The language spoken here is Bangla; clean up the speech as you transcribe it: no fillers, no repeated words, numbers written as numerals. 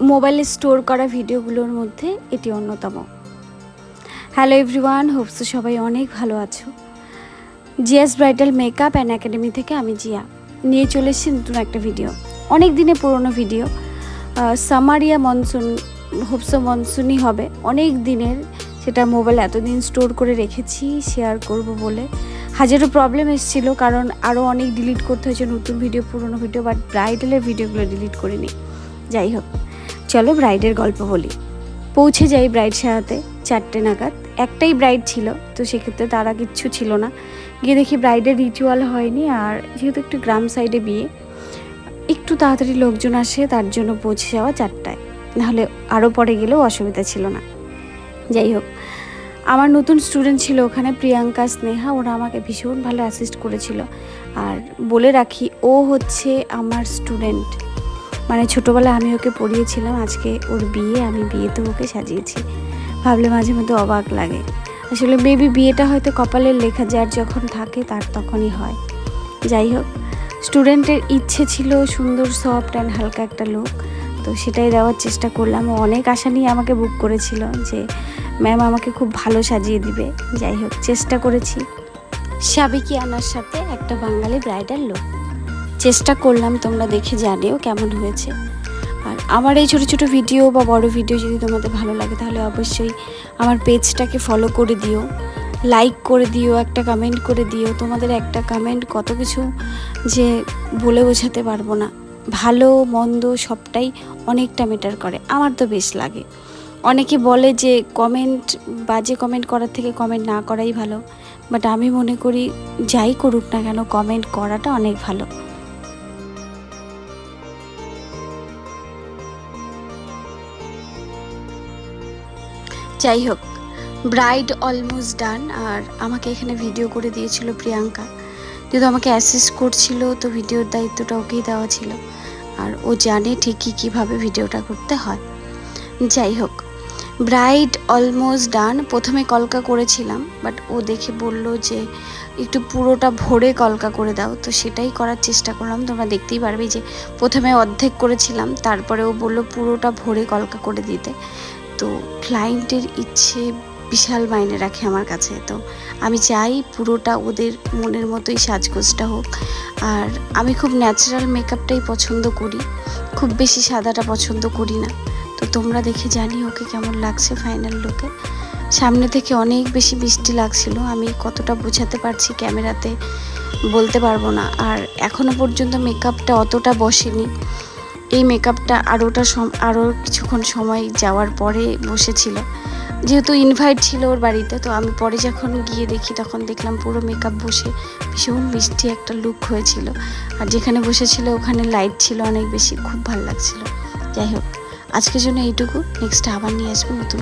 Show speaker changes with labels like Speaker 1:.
Speaker 1: মোবাইলে স্টোর করা ভিডিওগুলোর মধ্যে এটি অন্যতম। হ্যালো এভরিওয়ান, হোপস সবাই অনেক ভালো আছো। Zia's bridal makeup and academy থেকে আমি জিয়া নিয়ে চলে এসেছি নতুন একটা ভিডিও। অনেক দিনের পুরনো ভিডিও, সামারিয়া মনসুন, হোপস মনসুনই হবে অনেক দিনের, সেটা মোবাইল এতদিন স্টোর করে রেখেছি শেয়ার করব বলে। হাজারো প্রবলেম এসেছিলো, কারণ আরও অনেক ডিলিট করতে হয়েছে নতুন ভিডিও, পুরনো ভিডিও, বাট ব্রাইডালের ভিডিওগুলো ডিলিট করিনি। যাই হোক, চলো ব্রাইডের গল্প বলি। পৌঁছে যাই ব্রাইড সারাতে 4টে নাগাদ। একটাই ব্রাইড ছিল, তো সেক্ষেত্রে তারা কিচ্ছু ছিল না। গিয়ে দেখি ব্রাইডের রিচুয়াল হয়নি, আর যেহেতু একটু গ্রাম সাইডে বিয়ে, একটু তাড়াতাড়ি লোকজন আসে, তার জন্য পৌঁছে যাওয়া 4টায়, নাহলে আরও পরে গেলেও অসুবিধা ছিল না। যাই হোক, আমার নতুন স্টুডেন্ট ছিল ওখানে, প্রিয়াঙ্কা, স্নেহা, ওরা আমাকে ভীষণ ভালো অ্যাসিস্ট করেছিল। আর বলে রাখি, ও হচ্ছে আমার স্টুডেন্ট, মানে ছোটোবেলায় আমি ওকে পড়িয়েছিলাম। আজকে ওর বিয়ে, আমি বিয়েতে ওকে সাজিয়েছি। ভাবলে মাঝে মধ্যে অবাক লাগে। আসলে বেবি বিয়েটা হয়তো কপালের লেখা, যার যখন থাকে তার তখনই হয়। যাই হোক, স্টুডেন্টের ইচ্ছে ছিল সুন্দর, সফট অ্যান্ড হালকা একটা লুক, তো সেটাই দেওয়ার চেষ্টা করলাম। ও অনেক আশা নিয়ে আমাকে বুক করেছিল যে ম্যাম আমাকে খুব ভালো সাজিয়ে দিবে। যাই হোক, চেষ্টা করেছি সাবেকি আনার সাথে একটা বাঙালি ব্রাইডাল লুক চেষ্টা করলাম। তোমরা দেখে জানিও কেমন হয়েছে। আর আমার এই ছোটো ছোটো ভিডিও বা বড় ভিডিও যদি তোমাদের ভালো লাগে, তাহলে অবশ্যই আমার পেজটাকে ফলো করে দিও, লাইক করে দিও, একটা কমেন্ট করে দিও। তোমাদের একটা কমেন্ট কত কিছু যে বলে বোঝাতে পারবো না। ভালো মন্দ সবটাই অনেকটা ম্যাটার করে, আমার তো বেশ লাগে। অনেকে বলে যে কমেন্ট, বাজে কমেন্ট করার থেকে কমেন্ট না করাই ভালো, বাট আমি মনে করি যাই করুক না কেন, কমেন্ট করাটা অনেক ভালো। যাই হোক, ব্রাইড অলমোস্ট ডান। আর আমাকে এখানে ভিডিও করে দিয়েছিল প্রিয়াঙ্কা, যেহেতু আমাকে অ্যাসিস্ট করছিল, তো ভিডিওর দায়িত্বটা ওকেই দেওয়া ছিল। আর ও জানে ঠিকই কীভাবে ভিডিওটা করতে হয়। যাই হোক, ব্রাইড অলমোস্ট ডান। প্রথমে কলকা করেছিলাম, বাট ও দেখে বলল যে একটু পুরোটা ভরে কলকা করে দাও, তো সেটাই করার চেষ্টা করলাম। তোমরা দেখতেই পারবে যে প্রথমে অর্ধেক করেছিলাম, তারপরে ও বললো পুরোটা ভরে কলকা করে দিতে। তো ক্লায়েন্টের ইচ্ছে বিশাল মাইনে রাখে আমার কাছে, তো আমি চাই পুরোটা ওদের মনের মতোই সাজগোজটা হোক। আর আমি খুব ন্যাচারাল মেকআপটাই পছন্দ করি, খুব বেশি সাদাটা পছন্দ করি না। তো তোমরা দেখে জানি ওকে কেমন লাগছে ফাইনাল লুকে। সামনে থেকে অনেক বেশি বৃষ্টি লাগছিল, আমি কতটা বোঝাতে পারছি ক্যামেরাতে বলতে পারবো না। আর এখনও পর্যন্ত মেকআপটা অতটা বসেনি। এই মেকআপটা আরও কিছুক্ষণ সময় যাওয়ার পরে বসেছিল, যেহেতু ইনভাইট ছিল ওর বাড়িতে। তো আমি পরে যখন গিয়ে দেখি, তখন দেখলাম পুরো মেকআপ বসে ভীষণ মিষ্টি একটা লুক হয়েছিল। আর যেখানে বসেছিল ওখানে লাইট ছিল অনেক বেশি, খুব ভালো লাগছিল। যাই হোক, আজকের জন্য এইটুকু। নেক্সট আবার নিয়ে আসবো নতুন।